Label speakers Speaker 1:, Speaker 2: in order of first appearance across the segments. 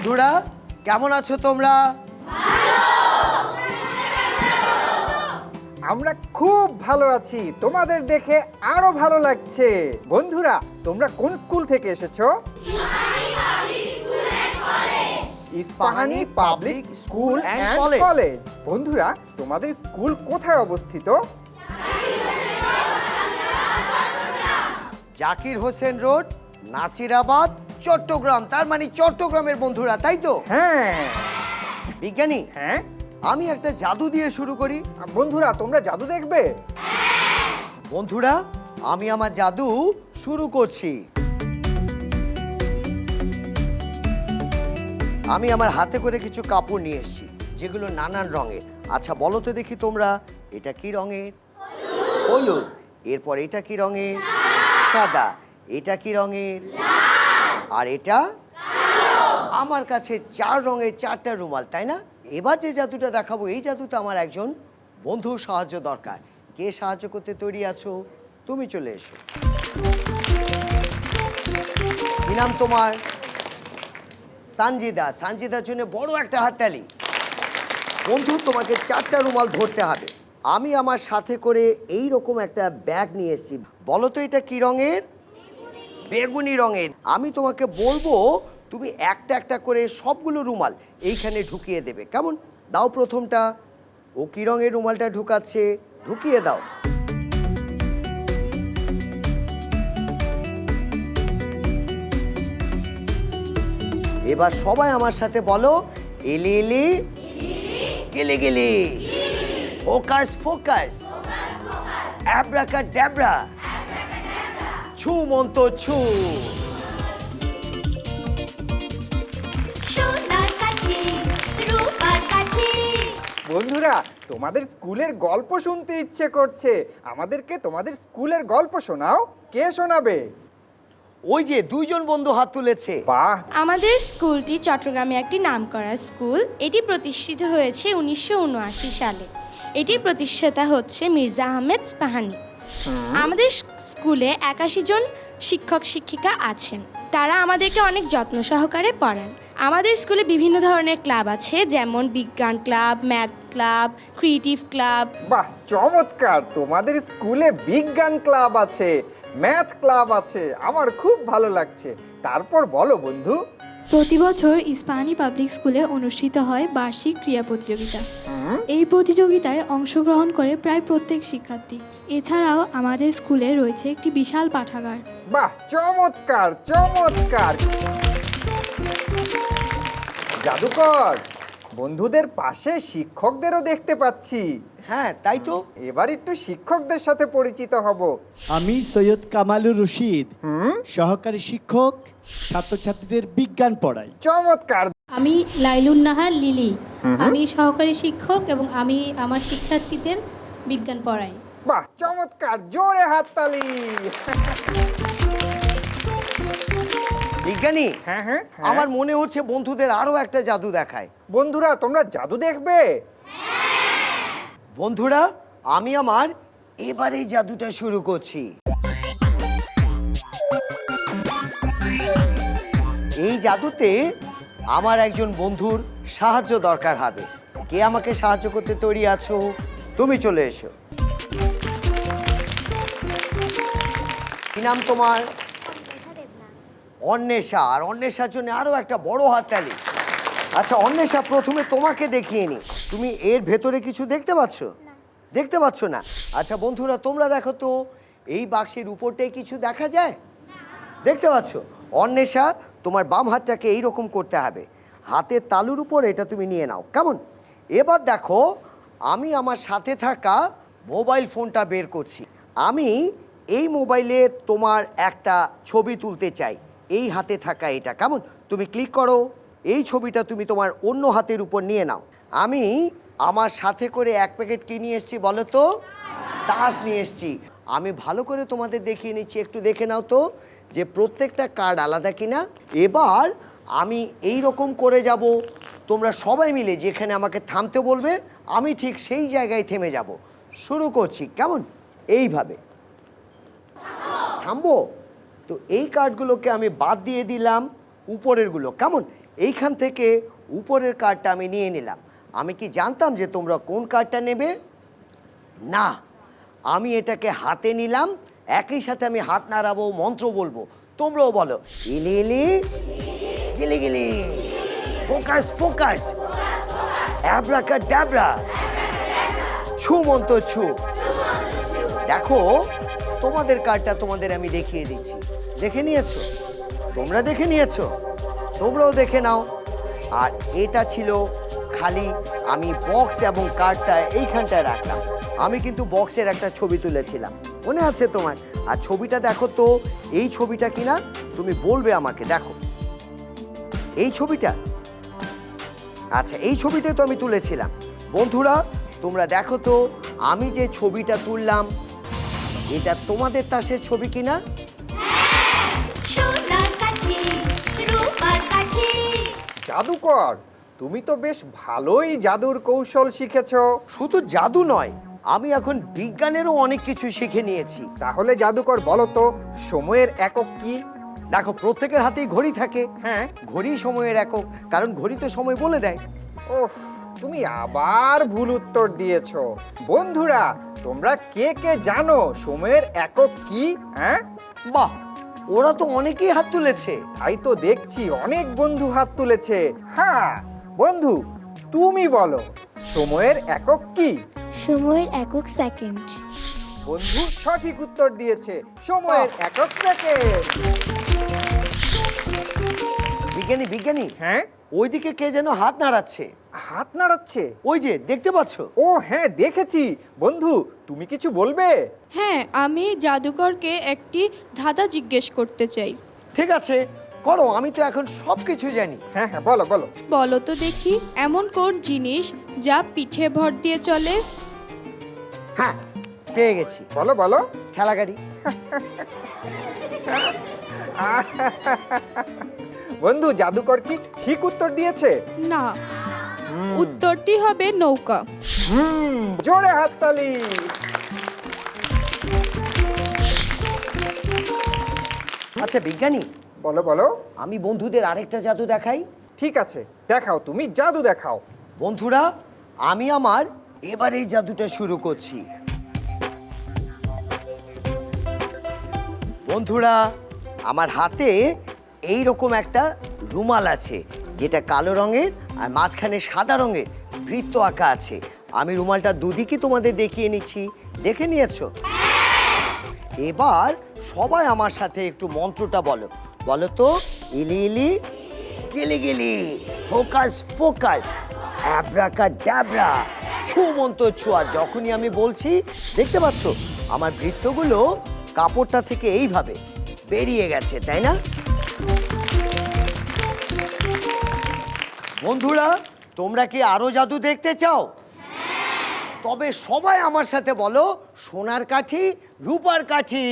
Speaker 1: বন্ধুরা কেমন আছো তোমরা?
Speaker 2: আমরা খুব ভালো আছি, তোমাদের দেখে আরো ভালো লাগছে। বন্ধুরা, তোমরা কোন স্কুল থেকে এসেছো? Ispahani public school and college. বন্ধুরা, তোমাদের স্কুল কোথায় অবস্থিত?
Speaker 1: জাকির হোসেন রোড, নাসিরাবাদ, চট্টগ্রাম। তার মানে চট্টগ্রামের বন্ধুরা, তাই তো?
Speaker 2: হ্যাঁ।
Speaker 1: বিজ্ঞানী,
Speaker 2: হ্যাঁ
Speaker 1: আমি একটা জাদু দিয়ে শুরু করি।
Speaker 2: বন্ধুরা, তোমরা জাদু দেখবে?
Speaker 1: বন্ধুরা, আমি আমার জাদু শুরু করছি। আমি আমার হাতে করে কিছু কাপড় নিয়ে এসেছি, যেগুলো নানান রঙের। আচ্ছা বলো তো দেখি তোমরা, এটা কি রঙের? হলুদ। এরপর এটা কি রঙের? সাদা। এটা কি রঙের? আর এটা? আমার কাছে 4 রঙের 4টা রুমাল, তাই না? এবার যে জাদুটা দেখাবো, এই জাদুতে আমার একজন বন্ধুর সাহায্য দরকার। কে সাহায্য করতে তৈরি আছো? তুমি চলে এসো। কি নাম তোমার? সানজিদা। সানজিদার জন্য বড় একটা হাততালি। বন্ধু, তোমাকে 4টা রুমাল ধরতে হবে। আমি আমার সাথে করে এই রকম একটা ব্যাগ নিয়ে এসেছি। বলো তো এটা কি রঙের? বেগুনি রঙের। আমি তোমাকে বলবো, তুমি একটা একটা করে সবগুলো রুমাল এইখানে ঢুকিয়ে দেবে, কেমন? দাও প্রথমটা। ও কি রঙের রুমালটা ঢুকাচ্ছে? ঢুকিয়ে দাও। এবার সবাই আমার সাথে বলো, এলি এলি গেলে গেলে, ফোকাস ফোকাস, অ্যাব্রাকাডাব্রা, ছু মন্ত ছু।
Speaker 2: বন্ধুরা, তোমাদের স্কুলের গল্প শুনতে ইচ্ছে করছে। আমাদেরকে তোমাদের স্কুলের গল্প শোনাও। কে শোনাবে?
Speaker 1: ওই যে 2 জন বন্ধু হাত তুলেছে।
Speaker 2: বাহ!
Speaker 3: আমাদের স্কুলটি চট্টগ্রামে একটি নামকরা স্কুল। এটি প্রতিষ্ঠিত হয়েছে 1979 সালে। এটির প্রতিষ্ঠাতা হচ্ছে মির্জা আহমেদ ইস্পাহানি। আমাদের স্কুলে 81 জন শিক্ষক শিক্ষিকা আছেন। তারা আমাদেরকে অনেক যত্ন সহকারে পড়ান। আমাদের স্কুলে বিভিন্ন ধরনের ক্লাব আছে, যেমন বিজ্ঞান club, math club, creative club.
Speaker 2: বাহ, চমৎকার! তোমাদের স্কুলে বিজ্ঞান ক্লাব আছে, ম্যাথ ক্লাব আছে। আমার খুব ভালো লাগছে। তারপর বলো বন্ধু।
Speaker 4: প্রতি বছর ইস্পাহানি পাবলিক স্কুলে অনুষ্ঠিত হয় বার্ষিক ক্রীড়া প্রতিযোগিতা। এই প্রতিযোগিতায় অংশগ্রহণ করে প্রায় প্রত্যেক শিক্ষার্থী। এছাড়াও আমাদের স্কুলে রয়েছে একটি বিশাল পাঠাগার।
Speaker 2: বাহ, চমৎকার চমৎকার! জাদুকর, বন্ধুদের পাশে শিক্ষকদেরও দেখতে পাচ্ছি।
Speaker 1: হ্যাঁ, তাই তো।
Speaker 2: এবার একটু শিক্ষকদের সাথে পরিচিত হব।
Speaker 5: আমি সৈয়দ কামালুর রশিদ, সহকারী শিক্ষক, ছাত্রছাত্রীদের বিজ্ঞান পড়াই।
Speaker 2: চমৎকার!
Speaker 6: আমি লাইলুন নাহার লিলি, আমি সহকারী শিক্ষক এবং আমি আমার শিক্ষার্থীদের বিজ্ঞান পড়াই।
Speaker 2: বাহ, চমৎকার! জোরে হাততালি!
Speaker 1: বিজ্ঞানী,
Speaker 2: হ্যাঁ হ্যাঁ,
Speaker 1: আমার মনে হচ্ছে বন্ধুদের আরো একটা জাদু দেখায়।
Speaker 2: বন্ধুরা, তোমরা জাদু দেখবে?
Speaker 1: বন্ধুরা, আমি আমার এবারে জাদুটা শুরু করছি। এই জাদুতে আমার একজন বন্ধুর সাহায্য দরকার হবে। কে আমাকে সাহায্য করতে তৈরি আছো? তুমি চলে এসো। কি নাম তোমার? অন্বেষা। আর অন্বেষার জন্য আরো একটা বড় হাততালি। আচ্ছা অন্বেষা, প্রথমে তোমাকে দেখিয়ে নি। তুমি এর ভেতরে কিছু দেখতে পাচ্ছ? দেখতে পাচ্ছ না? আচ্ছা বন্ধুরা, তোমরা দেখো তো, এই বাক্সের উপরটাই কিছু দেখা যায়? দেখতে পাচ্ছ? অন্বেষা, তোমার বাম হাতটাকে এইরকম করতে হবে। হাতের তালুর উপর এটা তুমি নিয়ে নাও, কেমন? এবার দেখো, আমি আমার সাথে থাকা মোবাইল ফোনটা বের করছি। আমি এই মোবাইলে তোমার একটা ছবি তুলতে চাই। এই হাতে থাকা এটা, কেমন? তুমি ক্লিক করো। এই ছবিটা তুমি তোমার অন্য হাতের উপর নিয়ে নাও। আমি আমার সাথে করে 1 প্যাকেট কি নিয়ে এসেছি বলো তো? তাস নিয়ে এসেছি। আমি ভালো করে তোমাদের দেখিয়ে নিচ্ছি, একটু দেখে নাও তো যে প্রত্যেকটা কার্ড আলাদা কিনা। এবার আমি এই রকম করে যাব, তোমরা সবাই মিলে যেখানে আমাকে থামতে বলবে আমি ঠিক সেই জায়গায় থেমে যাব। শুরু করছি, কেমন? এইভাবে থামবো। তো এই কার্ডগুলোকে আমি বাদ দিয়ে দিলাম উপরেরগুলো, কেমন? এইখান থেকে উপরের কার্ডটা আমি নিয়ে নিলাম। আমি কি জানতাম যে তোমরা কোন কার্ডটা নেবে? না, আমি এটাকে হাতে নিলাম, একই সাথে আমি হাত নাড়াবো, মন্ত্র বলবো, তোমরাও বলো ইলি ইলি গিলি গিলি, ফোকাস ফোকাস, অ্যাব্রাকাডাব্রা, ছু মন্ত্র ছু। দেখো তোমাদের কার্ডটা তোমাদের আমি দেখিয়ে দিচ্ছি, দেখে নিয়েছো? তোমরা দেখে নিয়েছো? তোমরাও দেখে নাও। আর এটা ছিল খালি আমি বক্স এবং কার্ডটা এইখানটায় রাখলাম। আমি কিন্তু বক্সের একটা ছবি তুলেছিলাম, মনে আছে তোমার? আর ছবিটা দেখো তো, এই ছবিটা কিনা তুমি বলবে আমাকে। দেখো এই ছবিটা, আচ্ছা এই ছবিটাই তো আমি তুলেছিলাম। বন্ধুরা তোমরা দেখো তো, আমি যে ছবিটা তুললাম এটা তোমাদের তাসের ছবি কিনা?
Speaker 2: জাদুকর, তুমি তো বেশ ভালোই জাদুর কৌশল শিখেছো।
Speaker 1: শুধু জাদু নয়, আমি এখন বিজ্ঞানেরও অনেক কিছু শিখে নিয়েছি।
Speaker 2: তাহলে জাদুকর বলো তো, সময়ের একক কি?
Speaker 1: দেখো প্রত্যেকের হাতেই ঘড়ি থাকে।
Speaker 2: হ্যাঁ।
Speaker 1: ঘড়ি সময়ের একক, কারণ ঘড়ি তো সময় বলে দেয়।
Speaker 2: ওফ, তুমি আবার ভুল উত্তর দিয়েছো। বন্ধুরা, তোমরা কে কে জানো সময়ের একক কি? হ্যাঁ,
Speaker 1: বাহ, ওরা তো অনেকেই হাত তুলেছে।
Speaker 2: তাই তো দেখছি অনেক বন্ধু হাত তুলেছে। হ্যাঁ বন্ধু, তুমি বলো সময়ের একক কি?
Speaker 7: সময়ের একক সেকেন্ড।
Speaker 2: বন্ধু সঠিক উত্তর দিয়েছে, সময়ের একক সেকেন্ড।
Speaker 1: বিজ্ঞানী বিজ্ঞানী,
Speaker 2: হ্যাঁ,
Speaker 1: ওইদিকে কে যেন হাত নাড়াচ্ছে।
Speaker 2: হাত নাড়াচ্ছে?
Speaker 1: ওই যে দেখতে পাচ্ছ?
Speaker 2: ও হ্যাঁ, দেখেছি। বন্ধু, তুমি কিছু বলবে?
Speaker 8: হ্যাঁ, আমি জাদুকরকে একটি ধাঁধা জিজ্ঞেস করতে চাই।
Speaker 1: ঠিক আছে, করো, আমি তো এখন সব কিছু জানি।
Speaker 2: হ্যাঁ হ্যাঁ, বলো বলো।
Speaker 8: বলো তো দেখি, এমন কোন জিনিস যা পিঠে ভর দিয়ে চলে?
Speaker 1: হ্যাঁ, পেয়ে গেছি,
Speaker 2: বলো বলো।
Speaker 1: ঠেলা গাড়ি।
Speaker 2: বন্ধু, জাদুকর কি ঠিক উত্তর দিয়েছে?
Speaker 8: না, উত্তরটি হবে নৌকা।
Speaker 2: জোরে হাততালি।
Speaker 1: আচ্ছা বিজ্ঞানী,
Speaker 2: বলো বলো।
Speaker 1: আমি বন্ধুদের আরেকটা জাদু দেখাই।
Speaker 2: ঠিক আছে, দেখাও, তুমি জাদু দেখাও।
Speaker 1: বন্ধুরা, আমি আমার এবার এই জাদুটা শুরু করছি। বন্ধুরা, আমার হাতে এই রকম একটা রুমাল আছে, যেটা কালো রঙের আর মাঝখানে সাদা রঙের বৃত্ত আঁকা আছে। আমি রুমালটা দুদিকে তোমাদের দেখিয়ে নিচ্ছি, দেখে নিয়েছো? এবার সবাই আমার সাথে একটু মন্ত্রটা বলো। বলো তো, ইলি ইলি গিলি গিলি, ফোকাস ফোকাস, অ্যাব্রাকাডাব্রা, ছু মন্ত্র ছু। আর যখনই আমি বলছি, দেখতে পাচ্ছ আমার বৃত্তগুলো কাপড়টা থেকে এইভাবে বেরিয়ে গেছে, তাই না? বন্ধুরা, তোমরা কি আরো জাদু দেখতে চাও? তবে সবাই আমার সাথে বলো, সোনার কাঠি রূপার কাঠি।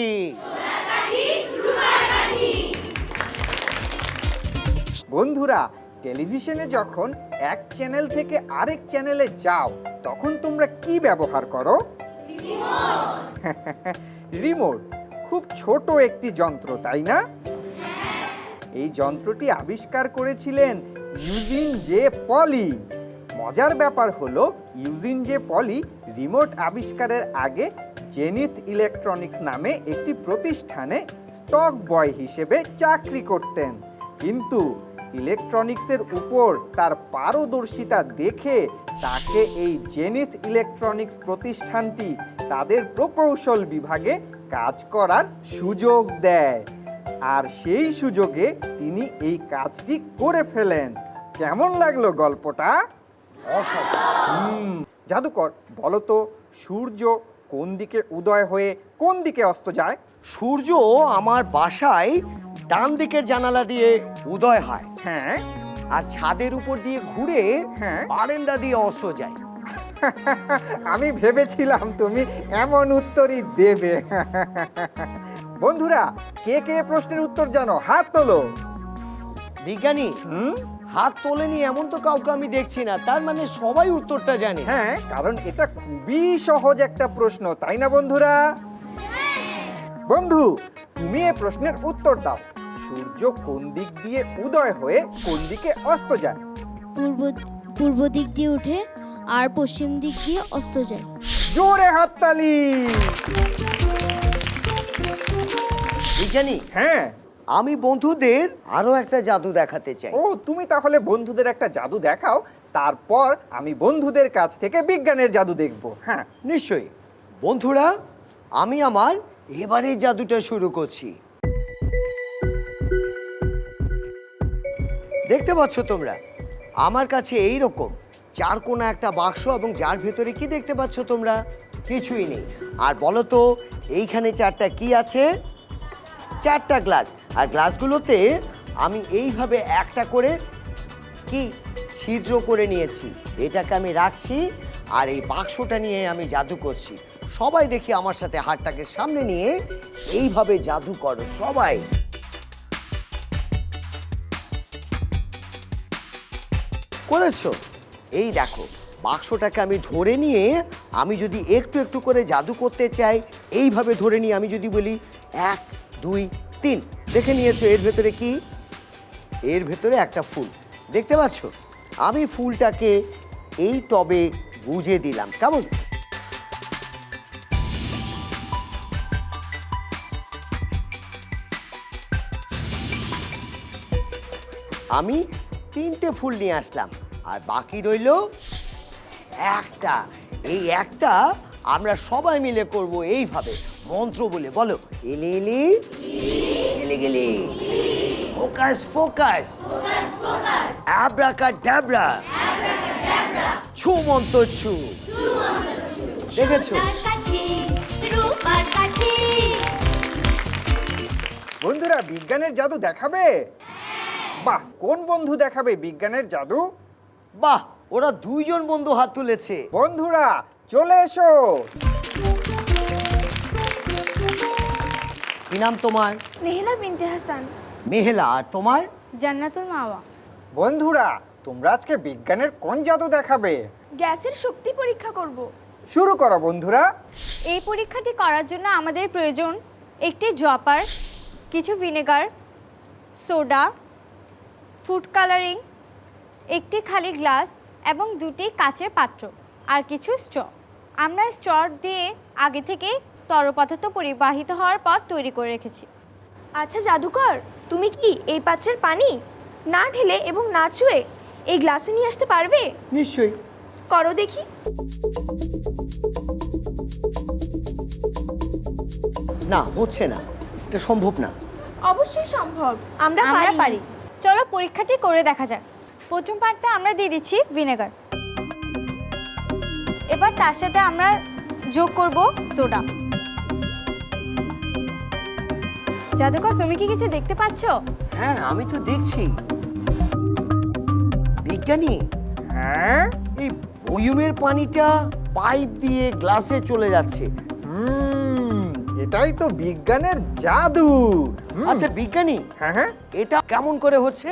Speaker 2: বন্ধুরা, টেলিভিশনে যখন এক চ্যানেল থেকে আরেক চ্যানেলে যাও, তখন তোমরা কি ব্যবহার করো? রিমোট। খুব ছোট একটি যন্ত্র, তাই না? এই যন্ত্রটি আবিষ্কার করেছিলেন ইউজিন জে পলি। মজার ব্যাপার হলো, ইউজিন জে পলি রিমোট আবিষ্কারের আগে জেনিথ ইলেকট্রনিক্স নামে একটি প্রতিষ্ঠানে স্টক বয় হিসেবে চাকরি করতেন। কিন্তু ইলেকট্রনিক্সের উপর তার পারদর্শিতা দেখে তাকে এই জেনিথ ইলেকট্রনিক্স প্রতিষ্ঠানটি তাদের প্রকৌশল বিভাগে কাজ করার সুযোগ দেয়। আর সেই সুযোগে তিনি এই কাজটি করে ফেলেন। কেমন লাগলো গল্পটা? জাদুকর, বলো তো, সূর্য কোন দিকে উদয় হয়ে কোন দিকে অস্ত যায়?
Speaker 1: সূর্য আমার বাসায় ডান দিকের জানালা দিয়ে উদয় হয়,
Speaker 2: হ্যাঁ।
Speaker 1: আর ছাদের উপর দিয়ে ঘুরে
Speaker 2: হ্যাঁ।
Speaker 1: বারান্দা দিয়ে অস্ত যায়।
Speaker 2: আমি ভেবেছিলাম তুমি এমন উত্তরই দেবে। বন্ধুরা, কে কে প্রশ্নের উত্তর জানো? হাত তোলো।
Speaker 1: বিজ্ঞানী, হাত তোলেনি এমন তো কাউকে আমি দেখছি না, তার মানে সবাই উত্তরটা জানে।
Speaker 2: হ্যাঁ, কারণ এটা খুবই সহজ একটা প্রশ্ন, তাই না বন্ধুরা? বন্ধু, তুমি এই প্রশ্নের উত্তর দাও। সূর্য কোন দিক দিয়ে উদয় হয়ে কোন দিকে অস্ত যায়?
Speaker 7: পূর্ব দিক দিয়ে উঠে আর পশ্চিম দিক দিয়ে অস্ত যায়।
Speaker 2: জোরে হাততালি।
Speaker 1: বিজ্ঞানী,
Speaker 2: হ্যাঁ।
Speaker 1: আমি বন্ধুদের আরো একটা জাদু দেখাতে চাই।
Speaker 2: ও, তুমি তাহলে বন্ধুদের একটা জাদু দেখাও, তারপর আমি বন্ধুদের কাছ থেকে বিজ্ঞানের জাদু দেখব। হ্যাঁ,
Speaker 1: নিশ্চয়ই। বন্ধুরা, আমি আমার এবারের জাদুটা শুরু করছি। দেখতে পাচ্ছ তোমরা, আমার কাছে এই রকম চার কোণা একটা বাক্স, এবং যার ভেতরে কি দেখতে পাচ্ছ তোমরা? কিছুই নেই। আর বলো তো এইখানে চারটা কি আছে? চারটা গ্লাস। আর গ্লাসগুলোতে আমি এইভাবে একটা করে কি ছিদ্র করে নিয়েছি। এটাকে আমি রাখছি, আর এই বাক্সটা নিয়ে আমি জাদু করছি। সবাই দেখি আমার সাথে হাতটাকে সামনে নিয়ে এইভাবে জাদু করো সবাই। করেছো? এই দেখো, বাক্সটাকে আমি ধরে নিয়ে আমি যদি একটু একটু করে জাদু করতে চাই, এইভাবে ধরে নিয়ে আমি যদি বলি 1 2 3, দেখে নিয়েছো এর ভেতরে কি? এর ভেতরে একটা ফুল দেখতে পাচ্ছ? আমি ফুলটাকে এই টবে গুজে দিলাম, কেমন? আমি 3টে ফুল নিয়ে আসলাম, আর বাকি রইল একটা। এই একটা আমরা সবাই মিলে করব এইভাবে, মন্ত্র বলে। বলো, এলি এলি গেলে গেলে, ফোকাস ফোকাস, অ্যাব্রাকাডাব্রা, ছু মন্ত্র ছু। দেখেছো?
Speaker 2: বন্ধুরা বিজ্ঞানের জাদু দেখাবে? বাহ, কোন বন্ধু দেখাবে বিজ্ঞানের জাদু?
Speaker 1: বাহ, ওরা 2 জন বন্ধু হাত তুলেছে।
Speaker 2: বন্ধুরা চলে এসো।
Speaker 1: কি নাম তোমার?
Speaker 9: নেহেলা বিনতে হাসান।
Speaker 1: মেহেলা। আর তোমার?
Speaker 8: জান্নাতুল মাওয়া।
Speaker 2: বন্ধুরা তোমরা আজকে বিজ্ঞানের কোন জাদু দেখাবে?
Speaker 9: গ্যাসের শক্তি পরীক্ষা করব।
Speaker 2: শুরু করো বন্ধুরা।
Speaker 8: এই পরীক্ষাটি করার জন্য আমাদের প্রয়োজন একটি ড্রপার, কিছু ভিনেগার, সোডা, ফুড কালারিং, একটি খালি গ্লাস এবং 2টি কাচের পাত্র, আর কিছু স্ট্র। আমরা স্ট্র দিয়ে আগে থেকেই তরল পদার্থ পরিবাহিত হওয়ার পথ তৈরি করে রেখেছি।
Speaker 9: আচ্ছা জাদুকর, তুমি কি এই পাত্রের পানি না ঢেলে এবং না ছুঁয়ে এই গ্লাসে নিয়ে আসতে পারবে?
Speaker 1: নিশ্চয়ই।
Speaker 9: করো দেখি।
Speaker 1: না, হচ্ছে না, এটা সম্ভব না।
Speaker 9: অবশ্যই সম্ভব, আমরা
Speaker 8: আমরা
Speaker 9: পারি।
Speaker 8: পারি। চলো পরীক্ষাটি করে দেখা যাক। প্রথম পাত্রে আমরা দিয়ে দিচ্ছি ভিনেগার। এবার তার সাথে আমরা যোগ করব সোডা। জাদুকর, তুমি কি কিছু দেখতে পাচ্ছ?
Speaker 1: হ্যাঁ, আমি তো দেখছি। বিজ্ঞানী,
Speaker 2: হ্যাঁ,
Speaker 1: এই বয়ুমের পানিটা পাইপ দিয়ে গ্লাসে চলে যাচ্ছে।
Speaker 2: এটাই তো বিজ্ঞানের জাদু।
Speaker 1: আচ্ছা বিজ্ঞানী,
Speaker 2: হ্যাঁ হ্যাঁ,
Speaker 1: এটা কেমন করে হচ্ছে?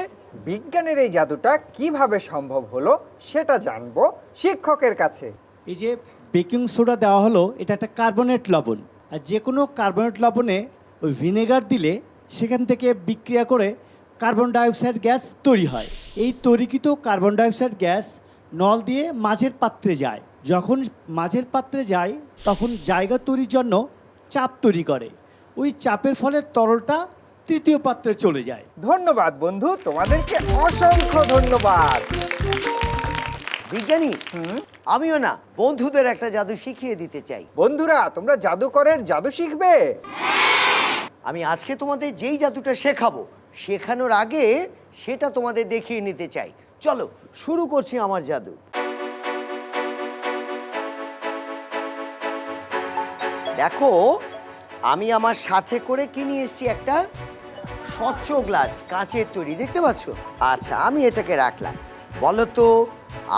Speaker 2: বিজ্ঞানের এই জাদুটা কিভাবে সম্ভব হলো সেটা জানবো শিক্ষকের কাছে।
Speaker 5: এই যে বেকিং সোডা দেওয়া হলো, এটা একটা কার্বনেট লবণ। আর যে কোনো কার্বনেট লবণে ওই ভিনেগার দিলে সেখান থেকে বিক্রিয়া করে কার্বন ডাইঅক্সাইড গ্যাস তৈরি হয়। এই তৈরিকৃত কার্বন ডাইঅক্সাইড গ্যাস নল দিয়ে মাঝের পাত্রে যায়। যখন মাঝের পাত্রে যায় তখন জায়গা তৈরির জন্য চাপ তৈরি করে। ওই চাপের ফলে তরলটা তৃতীয় পাত্রে চলে যায়।
Speaker 2: ধন্যবাদ বন্ধু, তোমাদেরকে অসংখ্য ধন্যবাদ।
Speaker 1: বিজ্ঞানী, আমিও না বন্ধুদের একটা জাদু শিখিয়ে দিতে চাই।
Speaker 2: বন্ধুরা তোমরা জাদুকরের জাদু শিখবে?
Speaker 1: আমি আজকে তোমাদের যেই জাদুটা শেখাবো, শেখানোর আগে সেটা তোমাদের দেখিয়ে নিতে চাই। চলো শুরু করছি আমার জাদু। দেখো, আমি আমার সাথে করে কি নিয়ে এসেছি? একটা স্বচ্ছ গ্লাস, কাঁচের তৈরি, দেখতে পাচ্ছ? আচ্ছা, আমি এটাকে রাখলাম। বলো তো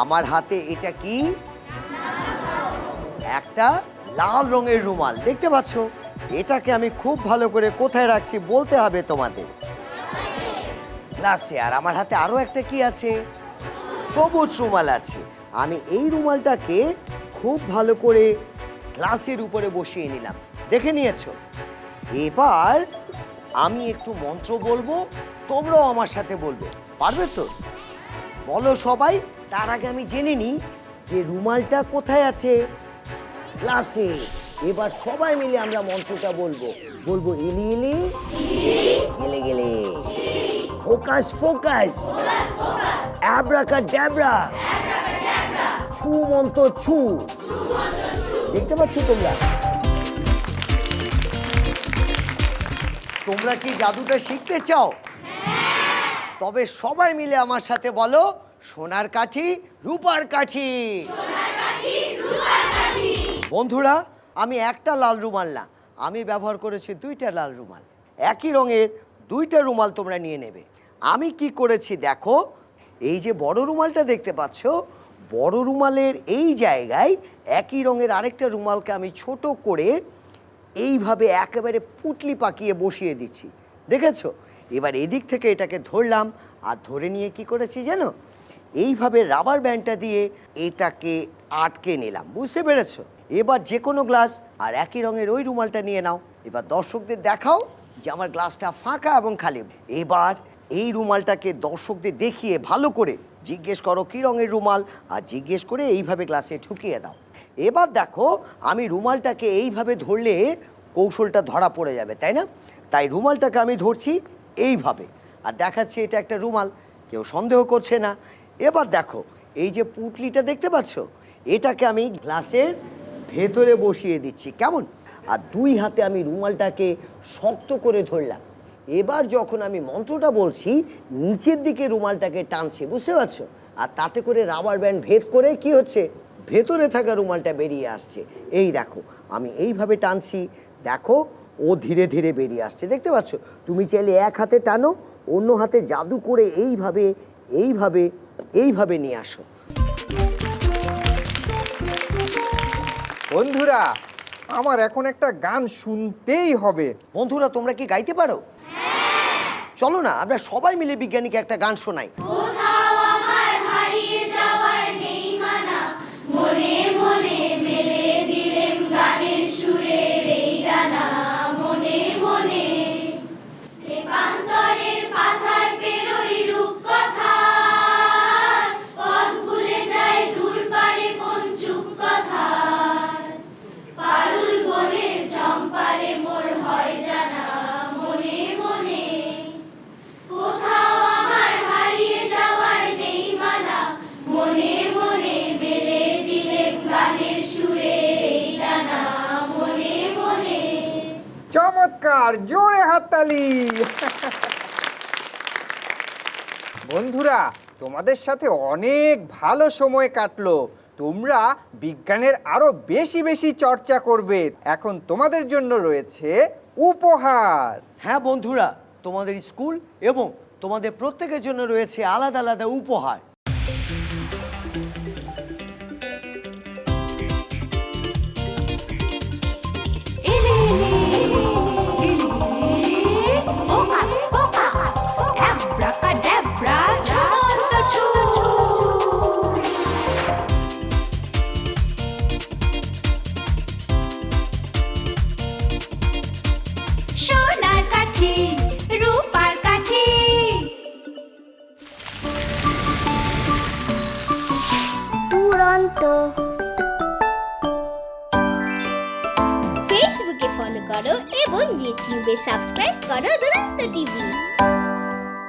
Speaker 1: আমার হাতে এটা কি? একটা লাল রঙের রুমাল, দেখতে পাচ্ছ? এটাকে আমি খুব ভালো করে কোথায় রাখছি বলতে হবে তোমাদের। গ্লাসে। আর আমার হাতে আরো একটা কি আছে? সবুজ রুমাল আছে। আমি এই রুমালটাকে খুব ভালো করে গ্লাসের উপরে বসিয়ে নিলাম, দেখে নিয়েছো? এবার আমি একটু মন্ত্র বলবো, তোমরাও আমার সাথে বলবে, পারবে তো? বলো সবাই। তার আগে আমি জেনে নিই যে রুমালটা কোথায় আছে। ক্লাসে। এবার সবাই মিলে আমরা মন্ত্রটা বলবো। বলবো ইলি ইলি গেলে গেলে, ফোকাস ফোকাস, অ্যাব্রাকাডাব্রা, ছু মন্ত্র ছু। দেখতে পাচ্ছ তোমরা? তোমরা কি জাদুটা শিখতে চাও? তবে সবাই মিলে আমার সাথে বলো, সোনার কাঠি রূপার কাঠি। বন্ধুরা, আমি একটা লাল রুমাল না, আমি ব্যবহার করেছি দুইটা লাল রুমাল। একই রঙের দুইটা রুমাল তোমরা নিয়ে নেবে। আমি কি করেছি দেখো, এই যে বড় রুমালটা দেখতে পাচ্ছ, বড় রুমালের এই জায়গায় একই রঙের আরেকটা রুমালকে আমি ছোট করে এইভাবে একেবারে পুটলি পাকিয়ে বসিয়ে দিচ্ছি, দেখেছো? এবার এদিক থেকে এটাকে ধরলাম, আর ধরে নিয়ে কি করেছি জানো, এইভাবে রাবার ব্যান্ডটা দিয়ে এটাকে আটকে নিলাম, বুঝতে পেরেছো? এবার যে কোনো গ্লাস আর একই রঙের ওই রুমালটা নিয়ে নাও। এবার দর্শকদের দেখাও যে আমার গ্লাসটা ফাঁকা এবং খালি। এবার এই রুমালটাকে দর্শকদের দেখিয়ে ভালো করে জিজ্ঞেস করো কী রঙের রুমাল, আর জিজ্ঞেস করে এইভাবে গ্লাসে ঢুকিয়ে দাও। এবার দেখো, আমি রুমালটাকে এইভাবে ধরলে কৌশলটা ধরা পড়ে যাবে, তাই না? তাই রুমালটাকে আমি ধরছি এইভাবে আর দেখাচ্ছি এটা একটা রুমাল, কেউ সন্দেহ করছে না। এবার দেখো, এই যে পুটলিটা দেখতে পাচ্ছ, এটাকে আমি গ্লাসের ভেতরে বসিয়ে দিচ্ছি, কেমন? আর দুই হাতে আমি রুমালটাকে শক্ত করে ধরলাম। এবার যখন আমি মন্ত্রটা বলছি, নিচের দিকে রুমালটাকে টানছি, বুঝতে পারছো? আর তাতে করে রাবার ব্যান্ড ভেদ করে কি হচ্ছে, ভেতরে থাকা রুমালটা বেরিয়ে আসছে। এই দেখো, আমি এইভাবে টানছি, দেখো ও ধীরে ধীরে বেরিয়ে আসছে, দেখতে পাচ্ছ? তুমি চাইলে এক হাতে টানো, অন্য হাতে জাদু করে এইভাবে এইভাবে এইভাবে নিয়ে আসো।
Speaker 2: বন্ধুরা, আমার এখন একটা গান শুনতেই হবে।
Speaker 1: বন্ধুরা, তোমরা কি গাইতে পারো? চলো না, আমরা সবাই মিলে বিজ্ঞানীকে একটা গান শোনাই।
Speaker 2: চমৎকার, জোরে হাততালি। বন্ধুরা, তোমাদের সাথে অনেক ভালো সময় কাটলো। তোমরা বিজ্ঞানের আরো বেশি বেশি চর্চা করবে। এখন তোমাদের জন্য রয়েছে উপহার।
Speaker 1: হ্যাঁ বন্ধুরা, তোমাদের স্কুল এবং তোমাদের প্রত্যেকের জন্য রয়েছে আলাদা আলাদা উপহার।
Speaker 8: সোনার কাঠি রূপার কাঠি,
Speaker 7: দুরন্ত। ফেসবুকে ফলো করো এবং ইউটিউবে সাবস্ক্রাইব করো দুরন্ত টিভি।